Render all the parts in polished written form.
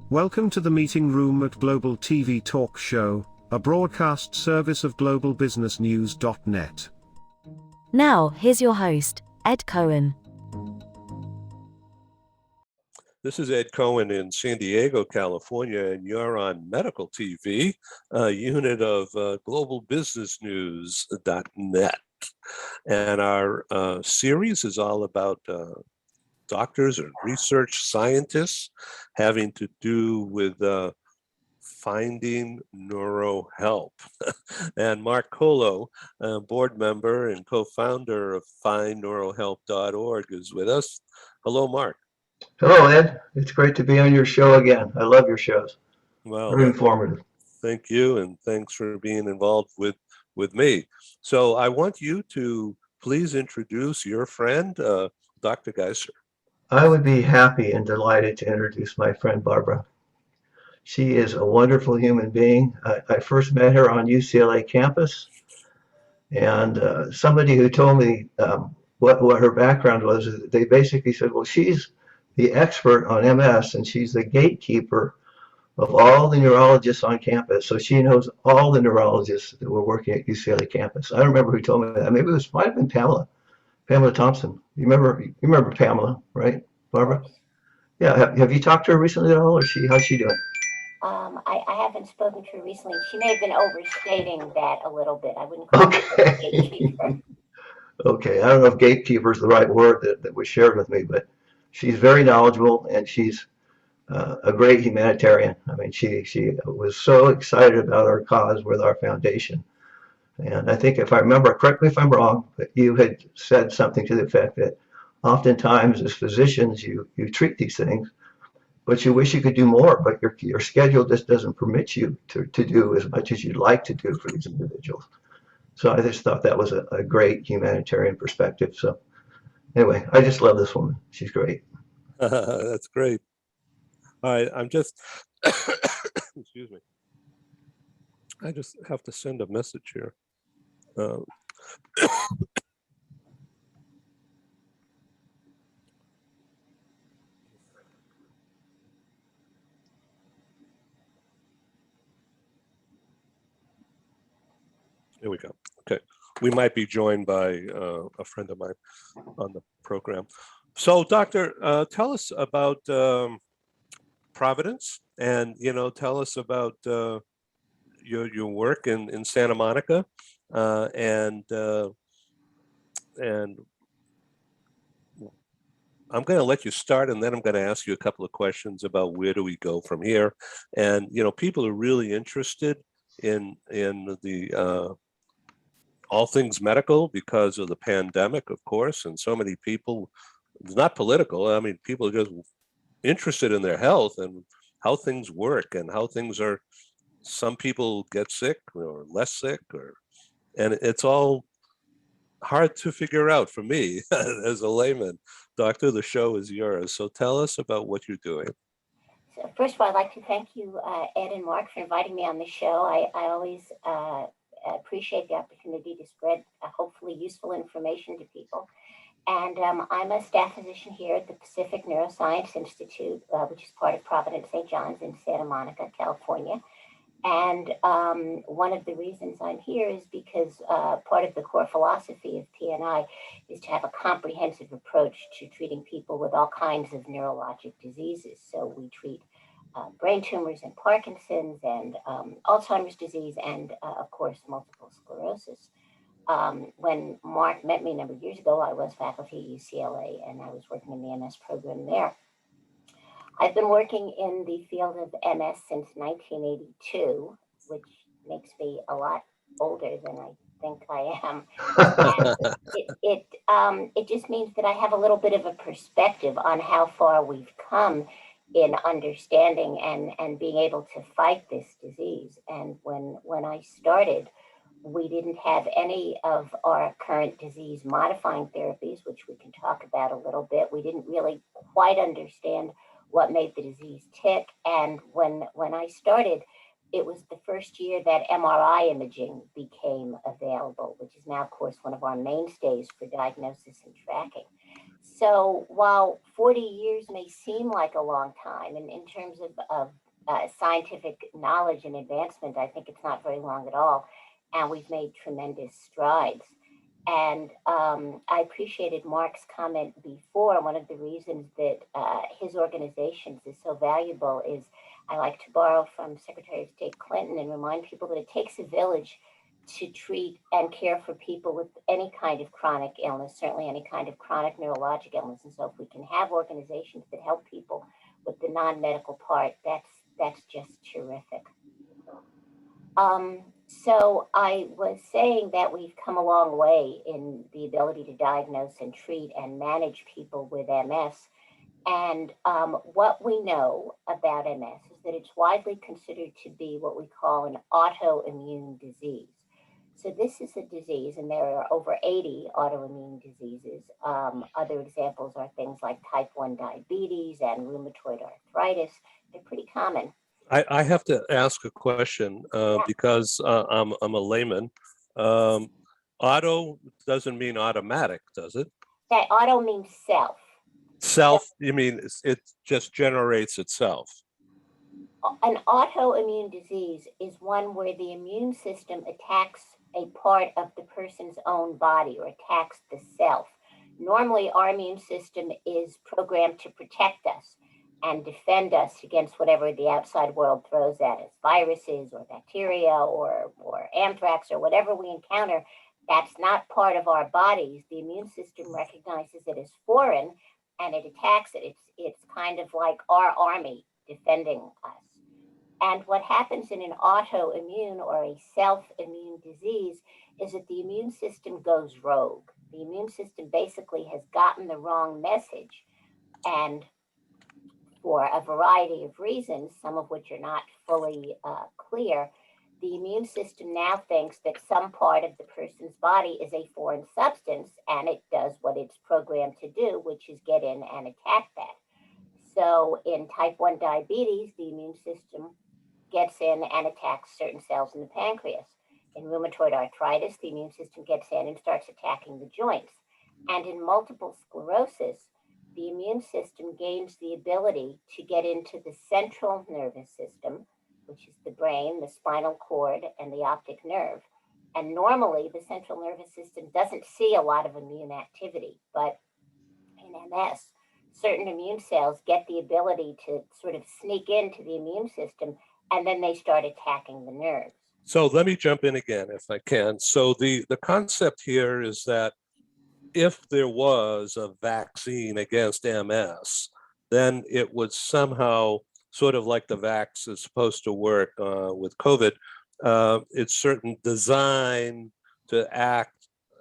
Welcome to the meeting room at Global TV Talk Show, a broadcast service of globalbusinessnews.net. Now, here's your host, Ed Cohen. This is Ed Cohen in San Diego, California, and you're on Medical TV, a unit of globalbusinessnews.net. And our series is all about doctors and research scientists having to do with finding neurohelp. And Mark Colo, board member and co-founder of findneurohelp.org, is with us. Hello, Mark. Hello, Ed. It's great to be on your show again. I love your shows. Well, very informative. Thank you, and thanks for being involved with me. So I want you to please introduce your friend, Dr. Geisser. I would be happy and delighted to introduce my friend Barbara. She is a wonderful human being. I first met her on UCLA campus, and somebody who told me what her background was, they basically said, well, she's the expert on MS, and she's the gatekeeper of all the neurologists on campus. So she knows all the neurologists that were working at UCLA campus. I don't remember who told me that. Maybe it might have been Pamela Thompson. You remember Pamela, right, Barbara? Yeah. Have you talked to her recently at all, or how's she doing? I haven't spoken to her recently. She may have been overstating that a little bit. I wouldn't call her a gatekeeper. Okay. I don't know if gatekeeper is the right word that was shared with me, but she's very knowledgeable, and she's a great humanitarian. I mean, she was so excited about our cause with our foundation. And I think, if I remember, correct me if I'm wrong, but you had said something to the effect that oftentimes as physicians, you treat these things, but you wish you could do more, but your schedule just doesn't permit you to do as much as you'd like to do for these individuals. So I just thought that was a great humanitarian perspective. So anyway, I just love this woman. She's great. That's great. All right, I'm just, excuse me. I just have to send a message here. Here we go. Okay, we might be joined by a friend of mine on the program. So, Doctor, tell us about Providence, and tell us about your work in Santa Monica, and I'm going to let you start, and then I'm going to ask you a couple of questions about where do we go from here. And people are really interested in the all things medical because of the pandemic, of course, and so many people. It's not political. I mean, people are just interested in their health and how things work and how things are. Some people get sick or less sick, and it's all hard to figure out for me as a layman. Doctor, the show is yours. So tell us about what you're doing. So first of all, I'd like to thank you, Ed and Mark, for inviting me on the show. I always appreciate the opportunity to spread hopefully useful information to people. And I'm a staff physician here at the Pacific Neuroscience Institute, which is part of Providence St. John's in Santa Monica, California. And one of the reasons I'm here is because part of the core philosophy of PNI is to have a comprehensive approach to treating people with all kinds of neurologic diseases. So we treat brain tumors and Parkinson's and Alzheimer's disease and, of course, multiple sclerosis. When Mark met me a number of years ago, I was faculty at UCLA and I was working in the MS program there. I've been working in the field of MS since 1982, which makes me a lot older than I think I am. It just means that I have a little bit of a perspective on how far we've come in understanding and being able to fight this disease. And when I started, we didn't have any of our current disease modifying therapies, which we can talk about a little bit. We didn't really quite understand what made the disease tick. And when I started, it was the first year that MRI imaging became available, which is now, of course, one of our mainstays for diagnosis and tracking. So while 40 years may seem like a long time, and in terms of scientific knowledge and advancement, I think it's not very long at all. And we've made tremendous strides. And I appreciated Mark's comment before. One of the reasons that his organizations is so valuable is I like to borrow from Secretary of State Clinton and remind people that it takes a village to treat and care for people with any kind of chronic illness, certainly any kind of chronic neurologic illness. And so if we can have organizations that help people with the non-medical part, that's just terrific. So I was saying that we've come a long way in the ability to diagnose and treat and manage people with MS. And what we know about MS is that it's widely considered to be what we call an autoimmune disease. So this is a disease, and there are over 80 autoimmune diseases. Other examples are things like type 1 diabetes and rheumatoid arthritis. They're pretty common. I have to ask a question because I'm a layman. Auto doesn't mean automatic, does it? That auto means self. Self, you mean it just generates itself? An autoimmune disease is one where the immune system attacks a part of the person's own body or attacks the self. Normally, our immune system is programmed to protect us and defend us against whatever the outside world throws at us, viruses or bacteria or anthrax or whatever we encounter. That's not part of our bodies. The immune system recognizes it as foreign and it attacks it. It's kind of like our army defending us. And what happens in an autoimmune or a self-immune disease is that the immune system goes rogue. The immune system basically has gotten the wrong message. And for a variety of reasons, some of which are not fully clear, the immune system now thinks that some part of the person's body is a foreign substance, and it does what it's programmed to do, which is get in and attack that. So in type 1 diabetes, the immune system gets in and attacks certain cells in the pancreas. In rheumatoid arthritis, the immune system gets in and starts attacking the joints. And in multiple sclerosis, the immune system gains the ability to get into the central nervous system, which is the brain, the spinal cord, and the optic nerve. And normally, the central nervous system doesn't see a lot of immune activity, but in MS, certain immune cells get the ability to sort of sneak into the immune system, and then they start attacking the nerves. So let me jump in again if I can. So the concept here is that if there was a vaccine against MS, then it would somehow, sort of like the vax is supposed to work with COVID, it's certain design to act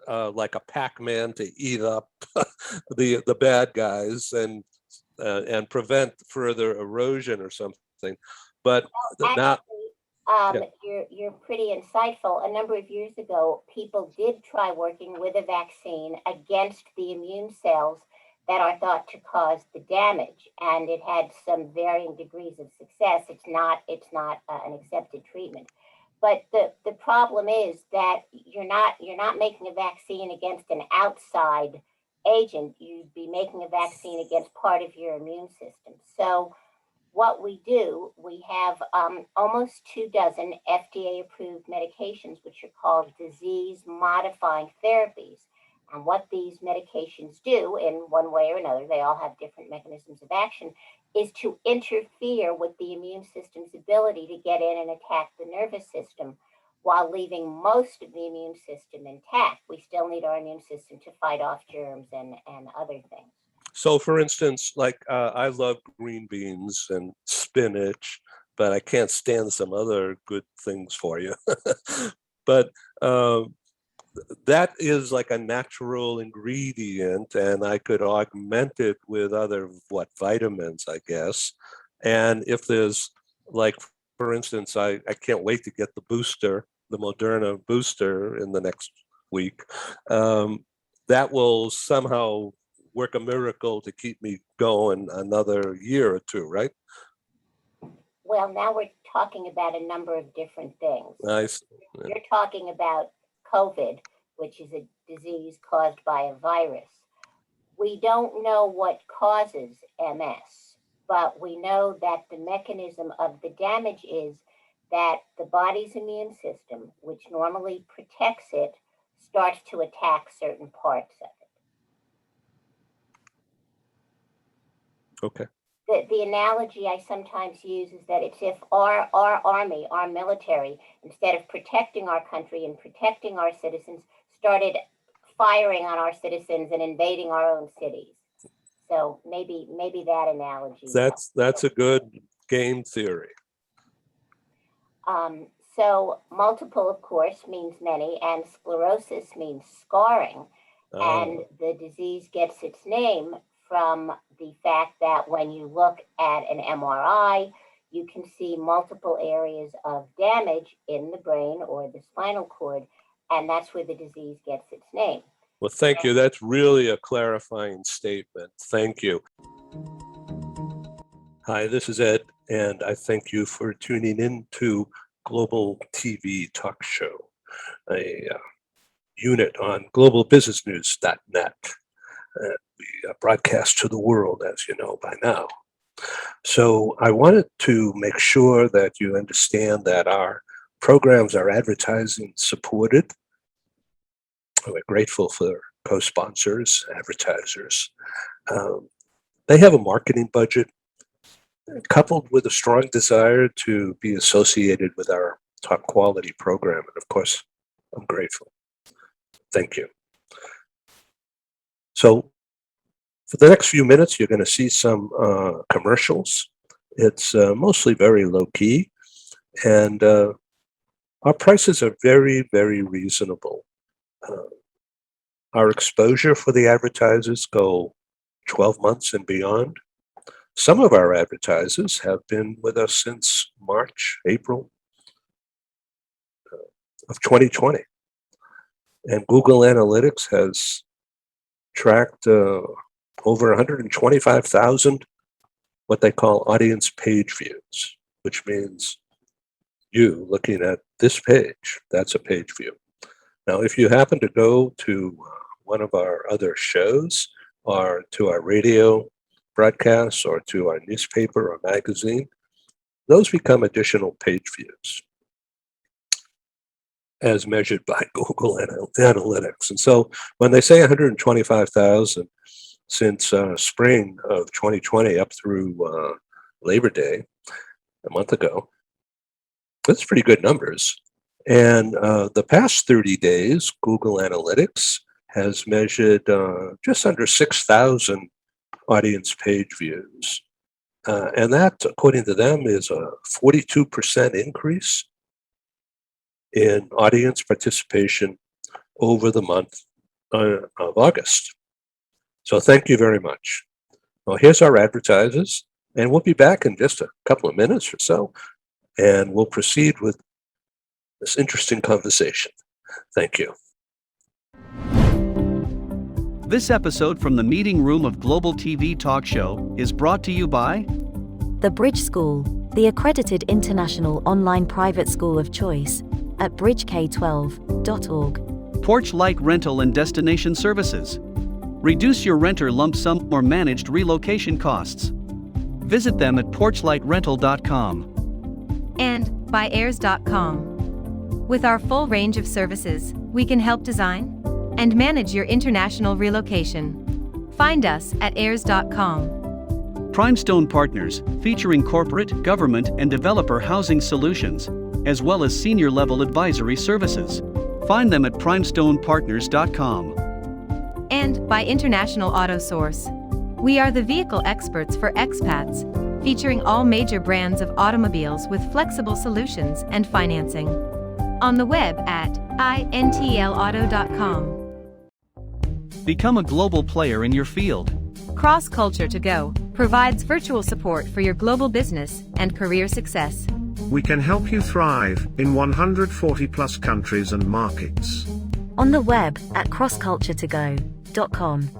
like a Pac-Man to eat up the bad guys and prevent further erosion or something. But now, you're pretty insightful. A number of years ago, people did try working with a vaccine against the immune cells that are thought to cause the damage, and it had some varying degrees of success. It's not an accepted treatment. But the problem is that you're not making a vaccine against an outside agent. You'd be making a vaccine against part of your immune system. So what we do, we have almost 24 FDA-approved medications, which are called disease-modifying therapies. And what these medications do, in one way or another, they all have different mechanisms of action, is to interfere with the immune system's ability to get in and attack the nervous system while leaving most of the immune system intact. We still need our immune system to fight off germs and other things. so for instance, like I love green beans and spinach, but I can't stand some other good things for you. But that is like a natural ingredient, and I could augment it with other vitamins, I guess. And if there's, like, for instance, I can't wait to get the booster, the Moderna booster in the next week. That will somehow work a miracle to keep me going another year or two, right? Well, now we're talking about a number of different things. Nice. You're talking about COVID, which is a disease caused by a virus. We don't know what causes MS, but we know that the mechanism of the damage is that the body's immune system, which normally protects it, starts to attack certain parts of it. Okay. The analogy I sometimes use is that it's if our army, our military, instead of protecting our country and protecting our citizens, started firing on our citizens and invading our own cities. So maybe that analogy. That's a good game theory. So multiple, of course, means many, and sclerosis means scarring. And the disease gets its name from the fact that when you look at an MRI, you can see multiple areas of damage in the brain or the spinal cord, and that's where the disease gets its name. Well, thank you. That's really a clarifying statement. Thank you. Hi, this is Ed, and I thank you for tuning in to Global TV Talk Show, a unit on globalbusinessnews.net. We broadcast to the world, as you know by now. So I wanted to make sure that you understand that our programs are advertising supported. We're grateful for co-sponsors, advertisers. They have a marketing budget coupled with a strong desire to be associated with our top quality program. And of course, I'm grateful. Thank you. So for the next few minutes, you're going to see some commercials. It's mostly very low key, and our prices are very, very reasonable. Our exposure for the advertisers go 12 months and beyond. Some of our advertisers have been with us since March, April of 2020. And Google Analytics has tracked over 125,000 what they call audience page views, which means you looking at this page, that's a page view. Now, if you happen to go to one of our other shows or to our radio broadcasts or to our newspaper or magazine, those become additional page views as measured by Google Analytics. And so when they say 125,000 since spring of 2020 up through Labor Day, a month ago, that's pretty good numbers. And the past 30 days, Google Analytics has measured just under 6,000 audience page views. And that, according to them, is a 42% increase in audience participation over the month of August. So thank you very much. Well, here's our advertisers, and we'll be back in just a couple of minutes or so, and we'll proceed with this interesting conversation. Thank you. This episode from the meeting room of Global TV Talk Show is brought to you by The Bridge School, the accredited international online private school of choice, at bridgek12.org. Porch Light Rental and Destination Services. Reduce your renter lump sum or managed relocation costs. Visit them at porchlightrental.com. And by airs.com. With our full range of services, we can help design and manage your international relocation. Find us at airs.com. Primestone Partners, featuring corporate, government, and developer housing solutions, as well as senior-level advisory services. Find them at primestonepartners.com. And by International Auto Source. We are the vehicle experts for expats, featuring all major brands of automobiles with flexible solutions and financing. On the web at intlauto.com. Become a global player in your field. Cross Culture to Go provides virtual support for your global business and career success. We can help you thrive in 140 plus countries and markets. On the web at crossculturetogo.com.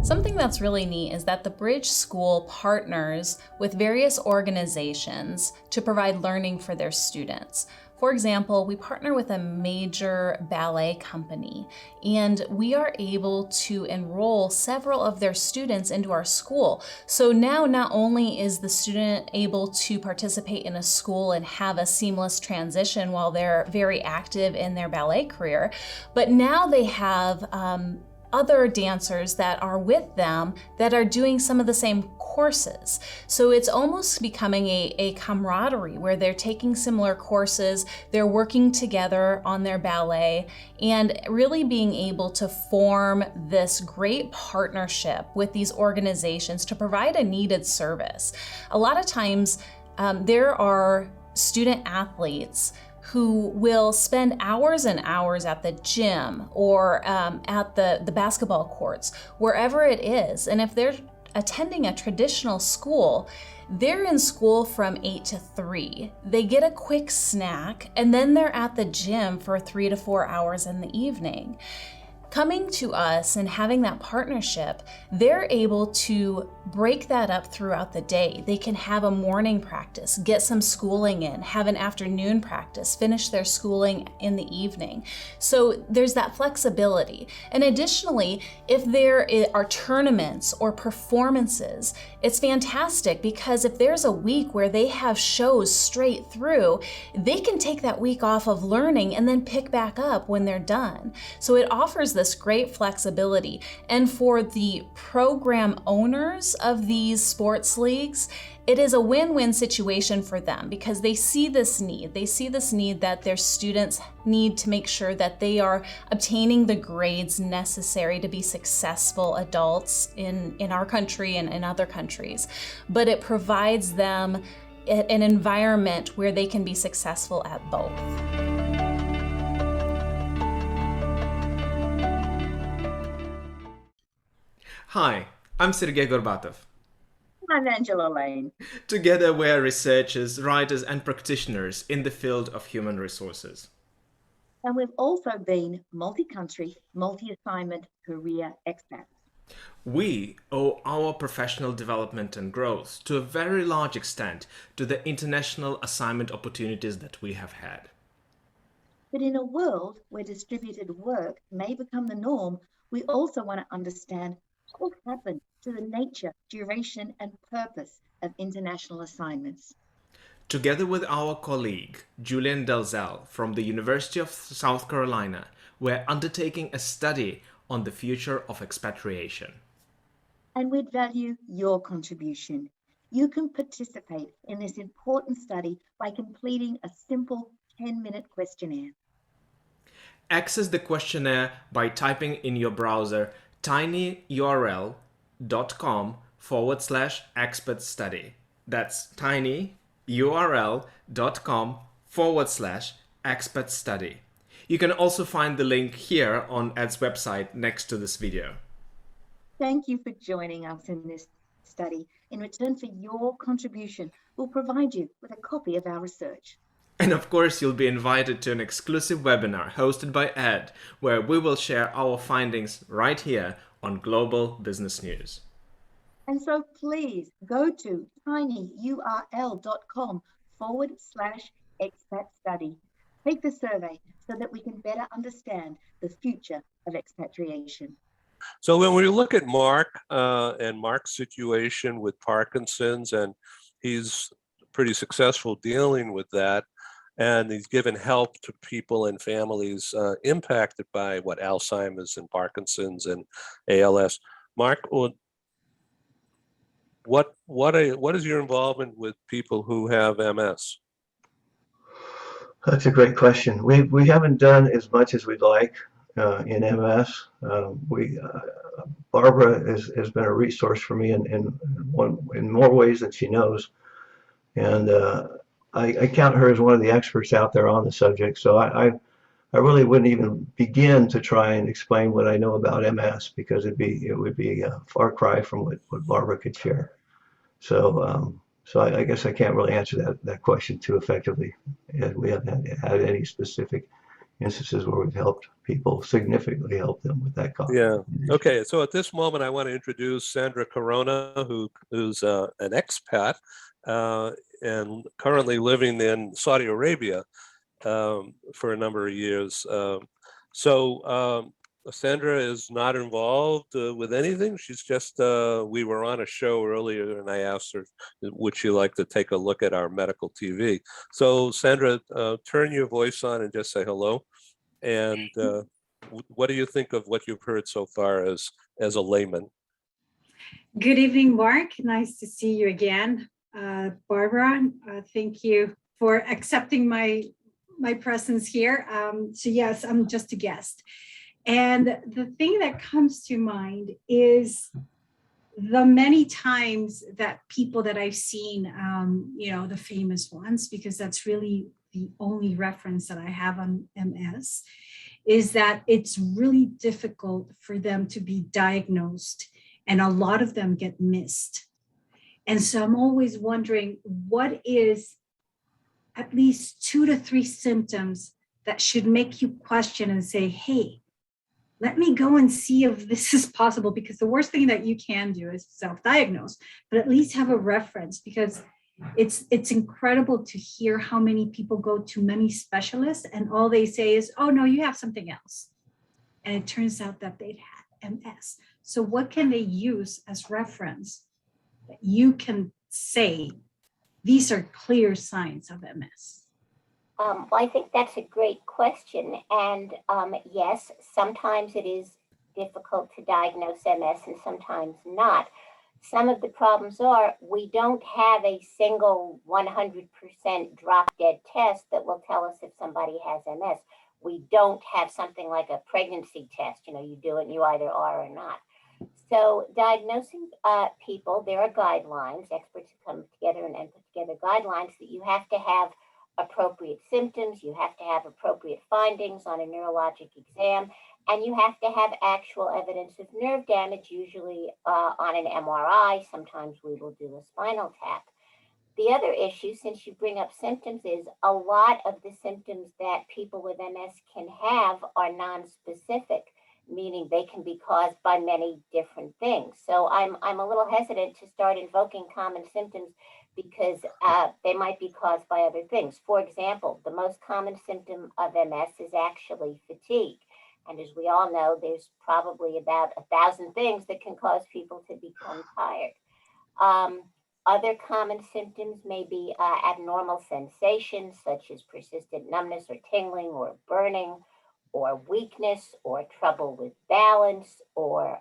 Something that's really neat is that the Bridge School partners with various organizations to provide learning for their students. For example, we partner with a major ballet company, and we are able to enroll several of their students into our school. So now not only is the student able to participate in a school and have a seamless transition while they're very active in their ballet career, but now they have other dancers that are with them that are doing some of the same courses. So it's almost becoming a camaraderie where they're taking similar courses, they're working together on their ballet, and really being able to form this great partnership with these organizations to provide a needed service. A lot of times there are student athletes who will spend hours and hours at the gym or at the basketball courts, wherever it is. And if they're attending a traditional school, they're in school from 8 to 3. They get a quick snack, and then they're at the gym for 3 to 4 hours in the evening. Coming to us and having that partnership, they're able to break that up throughout the day. They can have a morning practice, get some schooling in, have an afternoon practice, finish their schooling in the evening. So there's that flexibility. And additionally, if there are tournaments or performances, it's fantastic because if there's a week where they have shows straight through, they can take that week off of learning and then pick back up when they're done. So it offers this great flexibility. And for the program owners of these sports leagues, it is a win-win situation for them because they see this need. They see this need that their students need to make sure that they are obtaining the grades necessary to be successful adults in our country and in other countries. But it provides them an environment where they can be successful at both. Hi, I'm Sergey Gorbatov. I'm Angela Lane. Together we're researchers, writers and practitioners in the field of human resources. And we've also been multi-country, multi-assignment career expats. We owe our professional development and growth to a very large extent to the international assignment opportunities that we have had. But in a world where distributed work may become the norm, we also want to understand what will happen to the nature, duration, and purpose of international assignments. Together with our colleague, Julian Dalzell from the University of South Carolina, we're undertaking a study on the future of expatriation. And we'd value your contribution. You can participate in this important study by completing a simple 10-minute questionnaire. Access the questionnaire by typing in your browser tinyurl.com/expert study. That's tinyurl.com/expert study. You can also find the link here on Ed's website next to this video. Thank you for joining us in this study. In return for your contribution, we'll provide you with a copy of our research. And of course, you'll be invited to an exclusive webinar hosted by Ed, where we will share our findings right here on Global Business News. And so please go to tinyurl.com/expat study. Take the survey so that we can better understand the future of expatriation. So when we look at Mark and Mark's situation with Parkinson's, and he's pretty successful dealing with that, and he's given help to people and families impacted by Alzheimer's and Parkinson's and ALS. Mark, what is your involvement with people who have MS? That's a great question. We haven't done as much as we'd like in MS. Barbara has been a resource for me in more ways than she knows, and I count her as one of the experts out there on the subject. So I really wouldn't even begin to try and explain what I know about MS because it would be a far cry from what Barbara could share. So I guess I can't really answer that question too effectively. We haven't had any specific instances where we've helped people, significantly helped them with that cause. Yeah. Okay. So at this moment, I want to introduce Sandra Corona, who's an expat and currently living in Saudi Arabia. for a number of years. So Sandra is not involved with anything. She's just, we were on a show earlier and I asked her, would she like to take a look at our medical TV? So Sandra, turn your voice on and just say hello. And what do you think of what you've heard so far as a layman? Good evening, Mark. Nice to see you again. Barbara, thank you for accepting my presence here. So yes, I'm just a guest. And the thing that comes to mind is the many times that people that I've seen, the famous ones, because that's really the only reference that I have on MS, is that it's really difficult for them to be diagnosed, and a lot of them get missed. And so I'm always wondering, what is at least 2 to 3 symptoms that should make you question and say, hey, let me go and see if this is possible, because the worst thing that you can do is self-diagnose, but at least have a reference, because it's incredible to hear how many people go to many specialists and all they say is, oh no, you have something else. And it turns out that they'd had MS. So what can they use as reference that you can say, these are clear signs of MS? Well, I think that's a great question. And yes, sometimes it is difficult to diagnose MS and sometimes not. Some of the problems are we don't have a single 100% drop dead test that will tell us if somebody has MS. We don't have something like a pregnancy test. You do it and you either are or not. So diagnosing people, there are guidelines. Experts come together and put together guidelines that you have to have appropriate symptoms, you have to have appropriate findings on a neurologic exam, and you have to have actual evidence of nerve damage, usually on an MRI. Sometimes we will do a spinal tap. The other issue, since you bring up symptoms, is a lot of the symptoms that people with MS can have are non-specific, meaning they can be caused by many different things. So I'm a little hesitant to start invoking common symptoms because they might be caused by other things. For example, the most common symptom of MS is actually fatigue. And as we all know, there's probably about 1,000 things that can cause people to become tired. Other common symptoms may be abnormal sensations, such as persistent numbness or tingling or burning, or weakness, or trouble with balance, or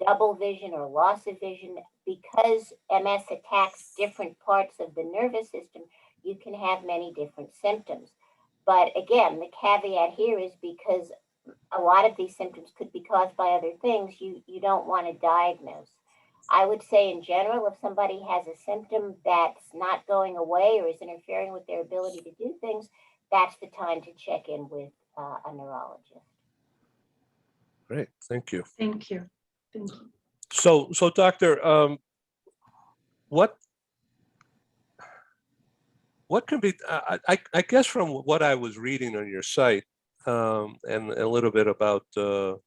double vision or loss of vision. Because MS attacks different parts of the nervous system, you can have many different symptoms. But again, the caveat here is because a lot of these symptoms could be caused by other things, you don't want to diagnose. I would say in general, if somebody has a symptom that's not going away or is interfering with their ability to do things, that's the time to check in with a neurologist. Great, thank you. Thank you. Thank you. So doctor, what can be, I guess from what I was reading on your site and a little bit about the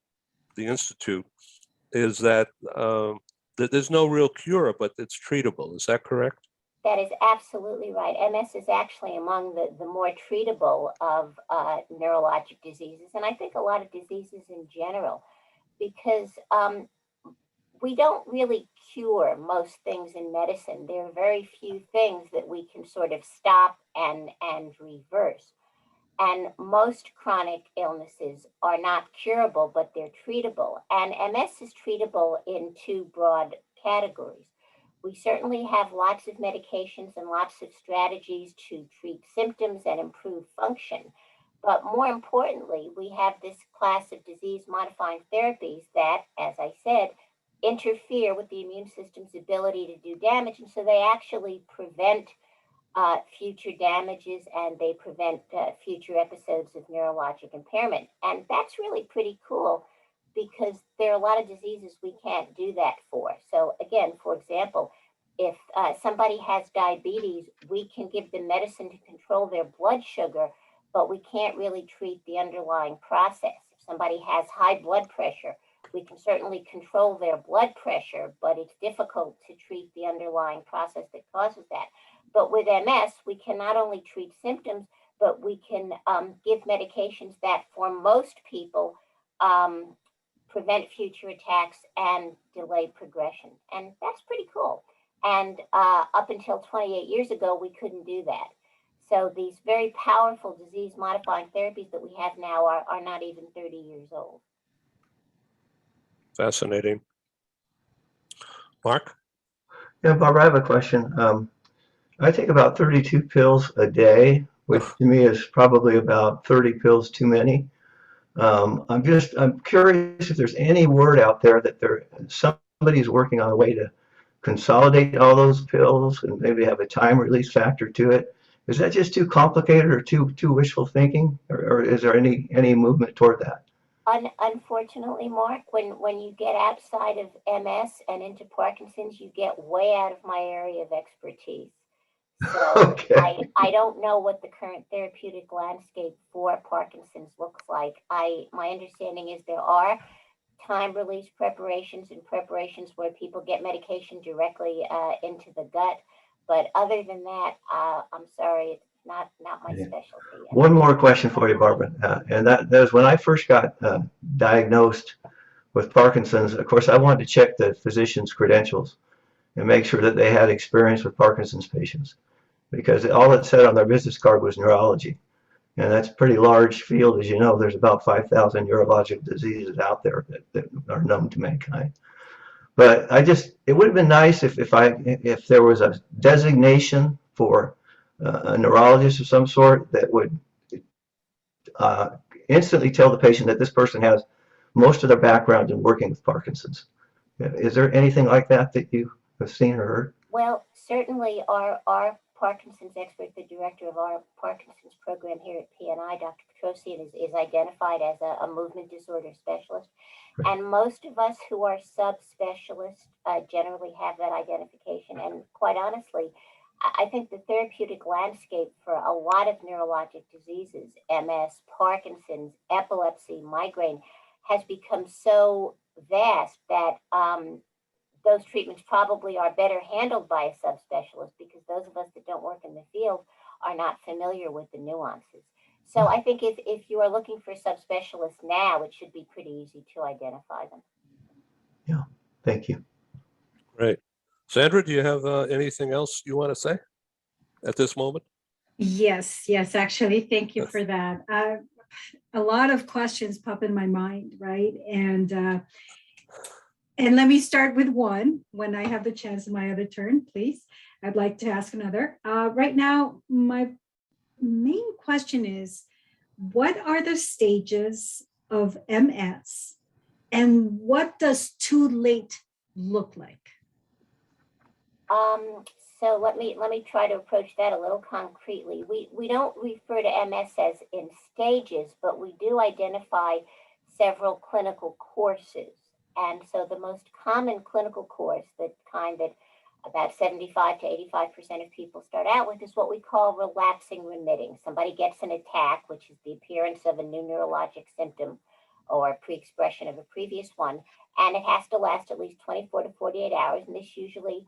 Institute, is that there's no real cure, but it's treatable. Is that correct? That is absolutely right. MS is actually among the more treatable of neurologic diseases, and I think a lot of diseases in general, because we don't really cure most things in medicine. There are very few things that we can sort of stop and reverse. And most chronic illnesses are not curable, but they're treatable. And MS is treatable in 2 broad categories. We certainly have lots of medications and lots of strategies to treat symptoms and improve function. But more importantly, we have this class of disease-modifying therapies that, as I said, interfere with the immune system's ability to do damage. And so they actually prevent future damages, and they prevent future episodes of neurologic impairment. And that's really pretty cool, because there are a lot of diseases we can't do that for. So again, for example, if somebody has diabetes, we can give them medicine to control their blood sugar, but we can't really treat the underlying process. If somebody has high blood pressure, we can certainly control their blood pressure, but it's difficult to treat the underlying process that causes that. But with MS, we can not only treat symptoms, but we can give medications that for most people prevent future attacks and delay progression. And that's pretty cool. And up until 28 years ago, we couldn't do that. So these very powerful disease-modifying therapies that we have now are not even 30 years old. Fascinating. Mark? Yeah, Barbara, I have a question. I take about 32 pills a day, which to me is probably about 30 pills too many. I'm curious if there's any word out there that somebody's working on a way to consolidate all those pills and maybe have a time release factor to it. Is that just too complicated or too wishful thinking, or is there any movement toward that? Unfortunately, Mark, when you get outside of MS and into Parkinson's, you get way out of my area of expertise. So Okay. I don't know what the current therapeutic landscape for Parkinson's looks like. My understanding is there are time release preparations and preparations where people get medication directly into the gut. But other than that, I'm sorry, it's not my specialty. One more question for you, Barbara, and that was when I first got diagnosed with Parkinson's. Of course, I wanted to check the physician's credentials and make sure that they had experience with Parkinson's patients, because all it said on their business card was neurology. And that's a pretty large field. As you know, there's about 5,000 neurologic diseases out there that are known to mankind. But it would have been nice if there was a designation for a neurologist of some sort that would instantly tell the patient that this person has most of their background in working with Parkinson's. Is there anything like that you have seen or heard? Well, certainly our Parkinson's expert, the director of our Parkinson's program here at PNI, Dr. Petrosian, is identified as a movement disorder specialist. Right. And most of us who are subspecialists generally have that identification. And quite honestly, I think the therapeutic landscape for a lot of neurologic diseases, MS, Parkinson's, epilepsy, migraine, has become so vast that those treatments probably are better handled by a subspecialist, because those of us that don't work in the field are not familiar with the nuances. So I think if you are looking for subspecialists now, it should be pretty easy to identify them. Yeah, thank you. Great. Sandra, do you have anything else you want to say at this moment? Yes, actually, thank you for that. A lot of questions pop in my mind, right? And let me start with one when I have the chance in my other turn, please. I'd like to ask another. Right now, my main question is, what are the stages of MS and what does too late look like? So let me try to approach that a little concretely. We don't refer to MS as in stages, but we do identify several clinical courses. And so the most common clinical course, the kind that about 75 to 85% of people start out with, is what we call relapsing remitting. Somebody gets an attack, which is the appearance of a new neurologic symptom or a pre-expression of a previous one, and it has to last at least 24 to 48 hours. And this usually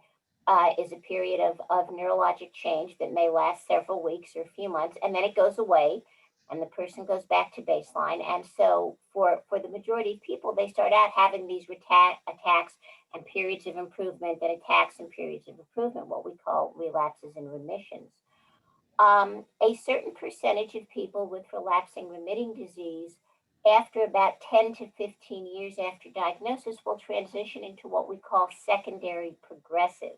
is a period of neurologic change that may last several weeks or a few months, and then it goes away and the person goes back to baseline. And so for the majority of people, they start out having these attacks and periods of improvement, then attacks and periods of improvement, what we call relapses and remissions. A certain percentage of people with relapsing remitting disease, after about 10 to 15 years after diagnosis, will transition into what we call secondary progressive.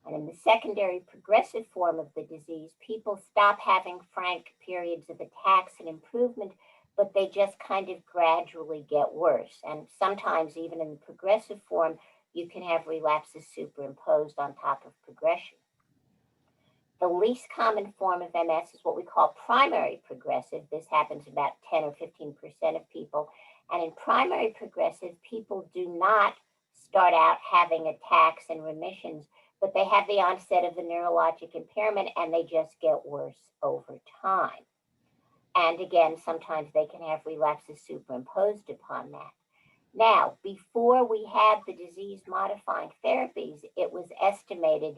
And in the secondary progressive form of the disease, people stop having frank periods of attacks and improvement, but they just kind of gradually get worse. And sometimes even in the progressive form, you can have relapses superimposed on top of progression. The least common form of MS is what we call primary progressive. This happens about 10 or 15% of people. And in primary progressive, people do not start out having attacks and remissions, but they have the onset of the neurologic impairment and they just get worse over time. And again, sometimes they can have relapses superimposed upon that. Now, before we had the disease-modifying therapies, it was estimated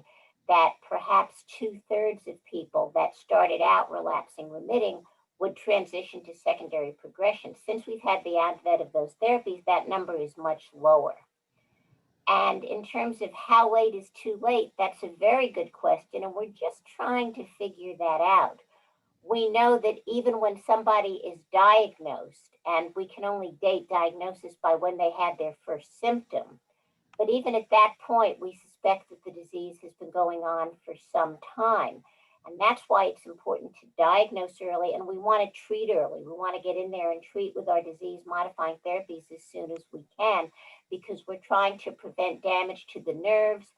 that perhaps 2/3 of people that started out relapsing remitting would transition to secondary progression. Since we've had the advent of those therapies, that number is much lower. And in terms of how late is too late, that's a very good question, and we're just trying to figure that out. We know that even when somebody is diagnosed, and we can only date diagnosis by when they had their first symptom, but even at that point, we suspect that the disease has been going on for some time. And that's why it's important to diagnose early, and we want to treat early. We want to get in there and treat with our disease modifying therapies as soon as we can, because we're trying to prevent damage to the nerves.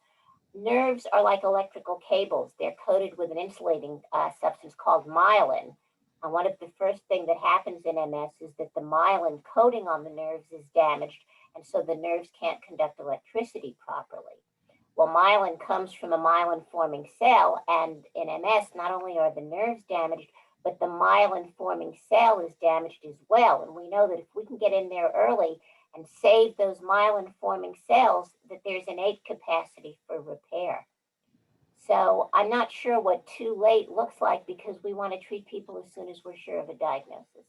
Nerves are like electrical cables. They're coated with an insulating substance called myelin. And one of the first things that happens in MS is that the myelin coating on the nerves is damaged, and so the nerves can't conduct electricity properly. Well, myelin comes from a myelin-forming cell, and in MS, not only are the nerves damaged, but the myelin-forming cell is damaged as well. And we know that if we can get in there early and save those myelin-forming cells, that there's innate capacity for repair. So I'm not sure what too late looks like, because we want to treat people as soon as we're sure of a diagnosis.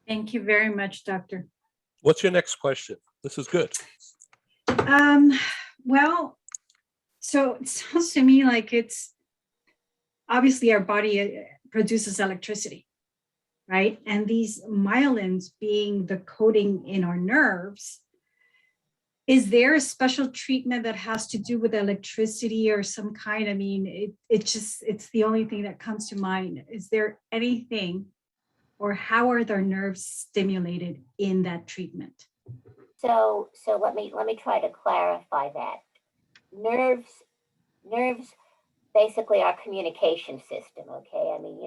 Thank you very much, Doctor. What's your next question? This is good. Well, so it sounds to me like it's obviously our body produces electricity, right? And these myelins being the coating in our nerves, is there a special treatment that has to do with electricity or some kind? I mean, it's the only thing that comes to mind. Is there anything, or how are their nerves stimulated in that treatment? So let me try to clarify that. Nerves basically our communication system, okay? I mean,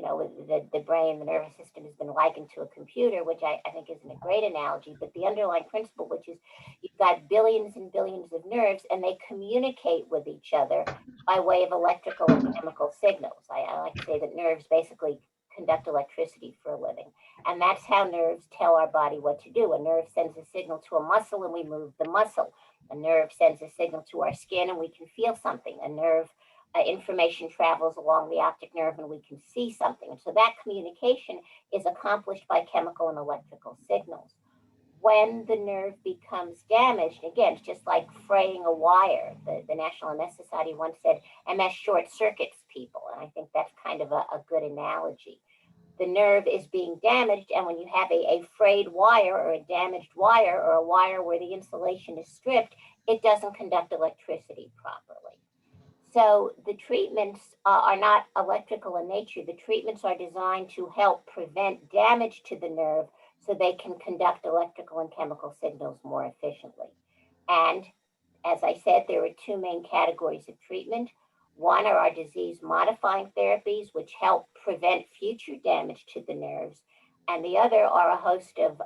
the brain, the nervous system has been likened to a computer, which I think isn't a great analogy, but the underlying principle, which is you've got billions and billions of nerves, and they communicate with each other by way of electrical and chemical signals. I like to say that nerves basically conduct electricity for a living. And that's how nerves tell our body what to do. A nerve sends a signal to a muscle and we move the muscle. A nerve sends a signal to our skin and we can feel something. A nerve information travels along the optic nerve and we can see something. And so that communication is accomplished by chemical and electrical signals. When the nerve becomes damaged, again, it's just like fraying a wire. The National MS Society once said MS short circuits people, and I think that's kind of a good analogy. The nerve is being damaged, and when you have a frayed wire or a damaged wire or a wire where the insulation is stripped, it doesn't conduct electricity properly. So the treatments are not electrical in nature. The treatments are designed to help prevent damage to the nerve so they can conduct electrical and chemical signals more efficiently. And as I said, there are two main categories of treatment. One are our disease-modifying therapies, which help prevent future damage to the nerves. And the other are a host of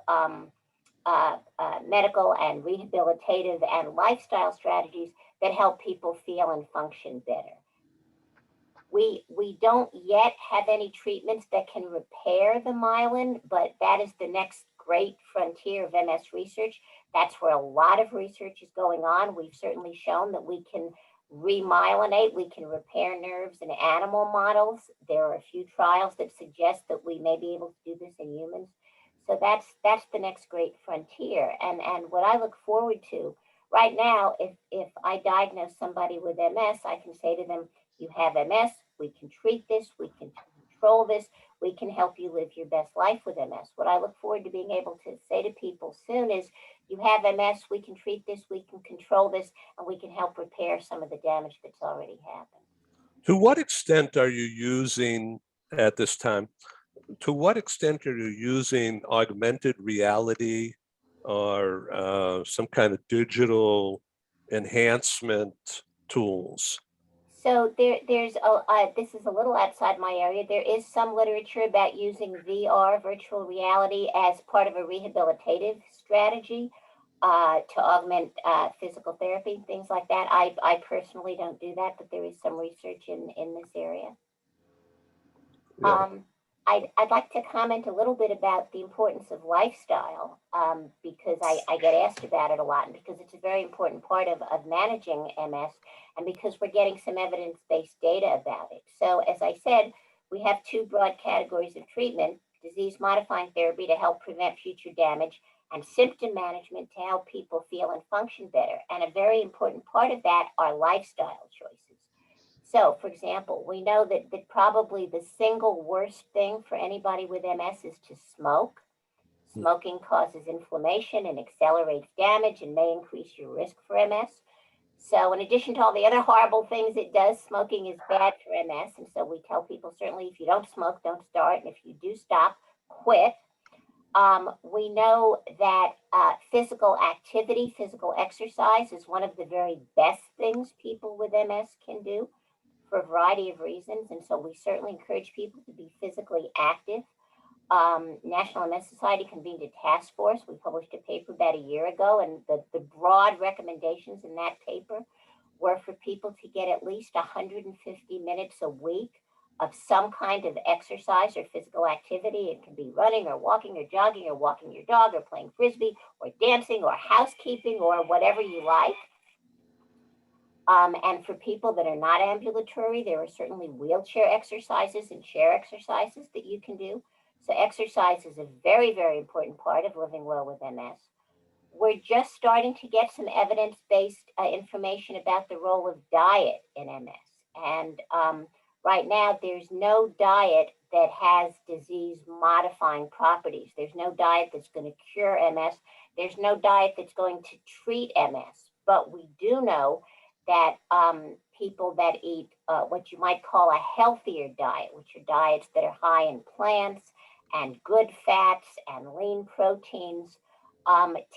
medical and rehabilitative and lifestyle strategies that help people feel and function better. We don't yet have any treatments that can repair the myelin, but that is the next great frontier of MS research. That's where a lot of research is going on. We've certainly shown that we can remyelinate, we can repair nerves in animal models. There are a few trials that suggest that we may be able to do this in humans. So that's the next great frontier. And what I look forward to right now, if I diagnose somebody with MS, I can say to them, you have MS, we can treat this, we can control this, we can help you live your best life with MS. What I look forward to being able to say to people soon is, you have MS, we can treat this, we can control this, and we can help repair some of the damage that's already happened. To what extent are you using at this time? To what extent are you using augmented reality or some kind of digital enhancement tools? So there's this is a little outside my area. There is some literature about using VR, virtual reality, as part of a rehabilitative strategy to augment physical therapy, things like that. I personally don't do that, but there is some research in this area. Yeah. I'd like to comment a little bit about the importance of lifestyle, because I get asked about it a lot, and because it's a very important part of managing MS, and because we're getting some evidence-based data about it. So as I said, we have two broad categories of treatment: disease-modifying therapy to help prevent future damage, and symptom management to help people feel and function better. And a very important part of that are lifestyle choices. So, for example, we know that probably the single worst thing for anybody with MS is to smoke. Smoking causes inflammation and accelerates damage and may increase your risk for MS. So, in addition to all the other horrible things it does, smoking is bad for MS. And so we tell people, certainly, if you don't smoke, don't start. And if you do stop, quit. We know that physical activity, physical exercise is one of the very best things people with MS can do for a variety of reasons. And so we certainly encourage people to be physically active. National MS Society convened a task force. We published a paper about a year ago, and the broad recommendations in that paper were for people to get at least 150 minutes a week of some kind of exercise or physical activity. It can be running or walking or jogging or walking your dog or playing frisbee or dancing or housekeeping or whatever you like. And for people that are not ambulatory, there are certainly wheelchair exercises and chair exercises that you can do. So exercise is a very, very important part of living well with MS. We're just starting to get some evidence-based information about the role of diet in MS. And right now, there's no diet that has disease-modifying properties. There's no diet that's going to cure MS. There's no diet that's going to treat MS. But we do know that people that eat what you might call a healthier diet, which are diets that are high in plants and good fats and lean proteins,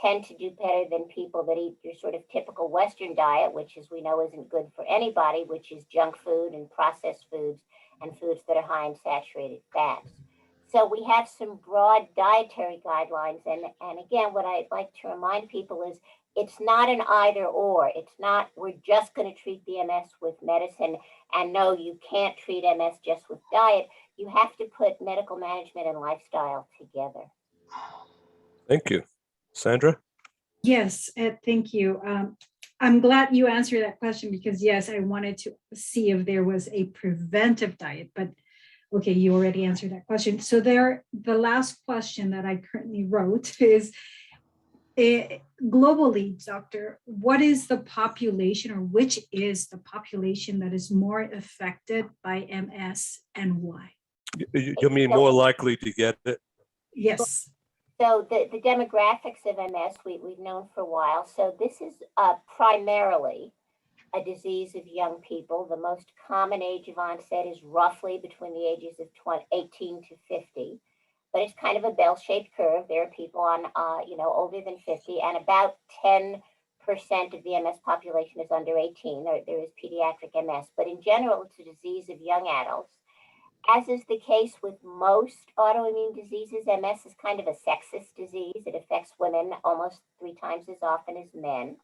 tend to do better than people that eat your sort of typical Western diet, which, as we know, isn't good for anybody, which is junk food and processed foods and foods that are high in saturated fats. So we have some broad dietary guidelines. And again, what I'd like to remind people is it's not an either or. It's not, we're just going to treat the MS with medicine. And no, you can't treat MS just with diet. You have to put medical management and lifestyle together. Thank you. Sandra? Yes, Ed, thank you. I'm glad you answered that question because, yes, I wanted to see if there was a preventive diet, but okay, you already answered that question. So the last question that I currently wrote is, globally, doctor, what is the population or which is the population that is more affected by MS and why? You mean more likely to get it? Yes. So the demographics of MS we've known for a while. So this is primarily a disease of young people. The most common age of onset is roughly between the ages of 18 to 50. But it's kind of a bell-shaped curve. There are people on, older than 50, and about 10% of the MS population is under 18. There is pediatric MS, but in general, it's a disease of young adults. As is the case with most autoimmune diseases, MS is kind of a sexist disease. It affects women almost 3 times as often as men.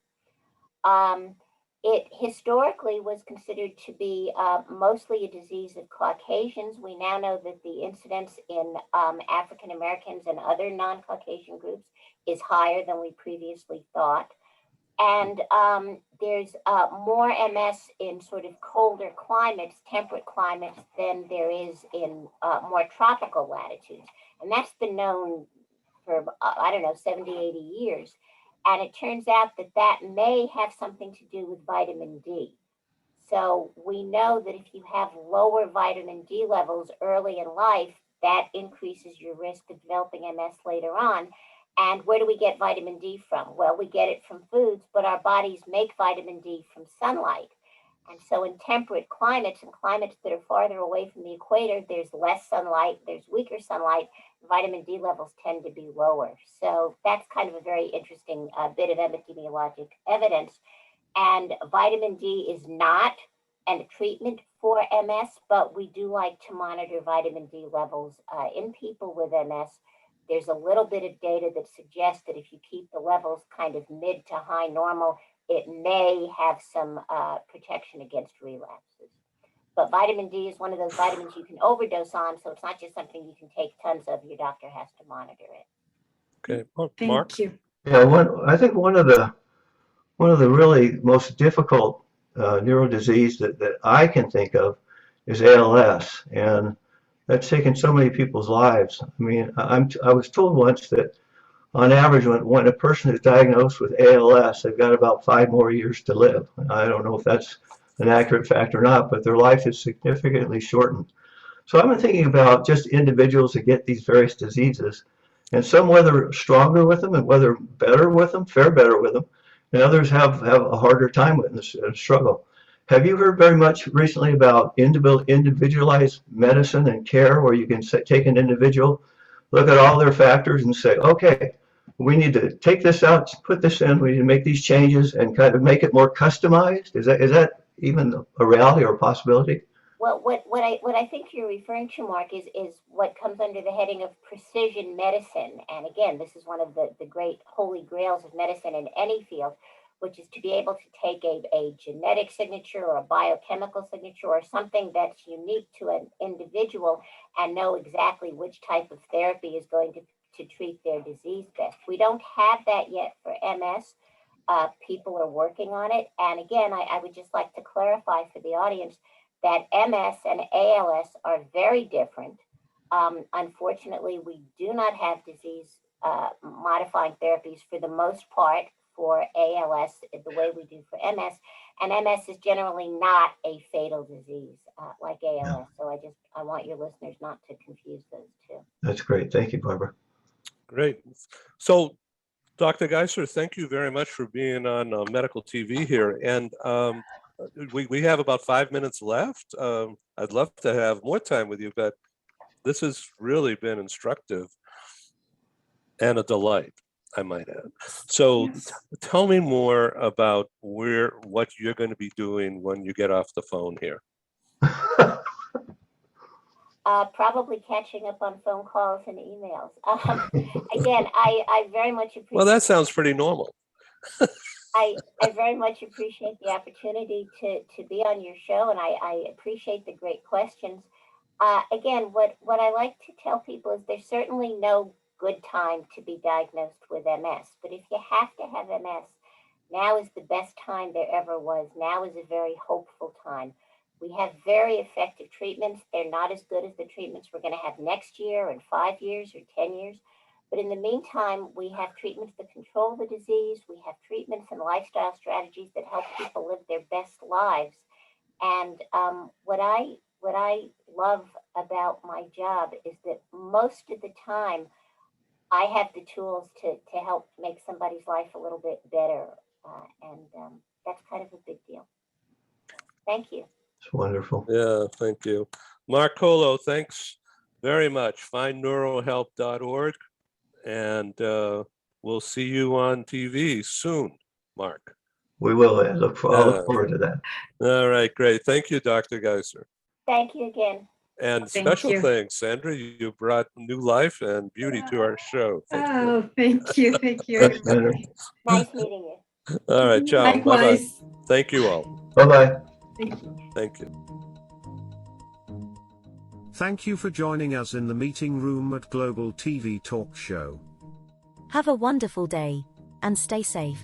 It historically was considered to be mostly a disease of Caucasians. We now know that the incidence in African Americans and other non-Caucasian groups is higher than we previously thought. And there's more MS in sort of colder climates, temperate climates, than there is in more tropical latitudes. And that's been known for, 70, 80 years. And it turns out that may have something to do with vitamin D. So we know that if you have lower vitamin D levels early in life, that increases your risk of developing MS later on. And where do we get vitamin D from? Well, we get it from foods, but our bodies make vitamin D from sunlight. And so in temperate climates and climates that are farther away from the equator, there's less sunlight, there's weaker sunlight, vitamin D levels tend to be lower. So that's kind of a very interesting bit of epidemiologic evidence. And vitamin D is not a treatment for MS, but we do like to monitor vitamin D levels in people with MS. There's a little bit of data that suggests that if you keep the levels kind of mid to high normal, it may have some protection against relapses. But vitamin D is one of those vitamins you can overdose on, so it's not just something you can take tons of. Your doctor has to monitor it. Okay, Mark? Thank you. Yeah, I think one of the really most difficult neuro disease that I can think of is ALS, and that's taken so many people's lives. I mean, I was told once that on average, when a person is diagnosed with ALS, they've got about 5 more years to live. I don't know if that's an accurate fact or not, but their life is significantly shortened. So I've been thinking about just individuals that get these various diseases, and some whether stronger with them and whether better with them, fare better with them, and others have a harder time with them and struggle. Have you heard very much recently about individualized medicine and care, where you can take an individual, look at all their factors, and say, okay, we need to take this out, put this in, we need to make these changes and kind of make it more customized? Is that even a reality or a possibility? Well, what I think you're referring to, Mark, is what comes under the heading of precision medicine. And again, this is one of the great holy grails of medicine in any field, which is to be able to take a genetic signature or a biochemical signature or something that's unique to an individual and know exactly which type of therapy is going to treat their disease best. We don't have that yet for MS. People are working on it. And again, I would just like to clarify for the audience that MS and ALS are very different. Unfortunately, we do not have disease modifying therapies for the most part for ALS the way we do for MS. And MS is generally not a fatal disease like ALS. So I want your listeners not to confuse those two. That's great. Thank you, Barbara. Great. So, Dr. Geisser, thank you very much for being on medical TV here. And we have about 5 minutes left. I'd love to have more time with you, but this has really been instructive and a delight, I might add. So tell me more about what you're going to be doing when you get off the phone here. Probably catching up on phone calls and emails. Again, I very much appreciate. Well, that sounds pretty normal. I very much appreciate the opportunity to be on your show, and I appreciate the great questions. Again, what I like to tell people is there's certainly no good time to be diagnosed with MS, but if you have to have MS, now is the best time there ever was. Now is a very hopeful time. We have very effective treatments. They're not as good as the treatments we're going to have next year, or 5 years, or 10 years. But in the meantime, we have treatments that control the disease. We have treatments and lifestyle strategies that help people live their best lives. And what I love about my job is that most of the time, I have the tools to help make somebody's life a little bit better. And that's kind of a big deal. Thank you. It's wonderful. Yeah, thank you. Mark Colo, thanks very much. FindNeuroHelp.org. And we'll see you on TV soon, Mark. We will. I look forward to that. All right, great. Thank you, Dr. Geisser. Thank you again. And special thanks, Sandra. You brought new life and beauty to our show. Thank you. Thank you. Nice meeting you. All right, ciao. Likewise. Bye-bye. Thank you all. Bye-bye. Thank you. Thank you. Thank you for joining us in the meeting room at Global TV Talk Show. Have a wonderful day, and stay safe.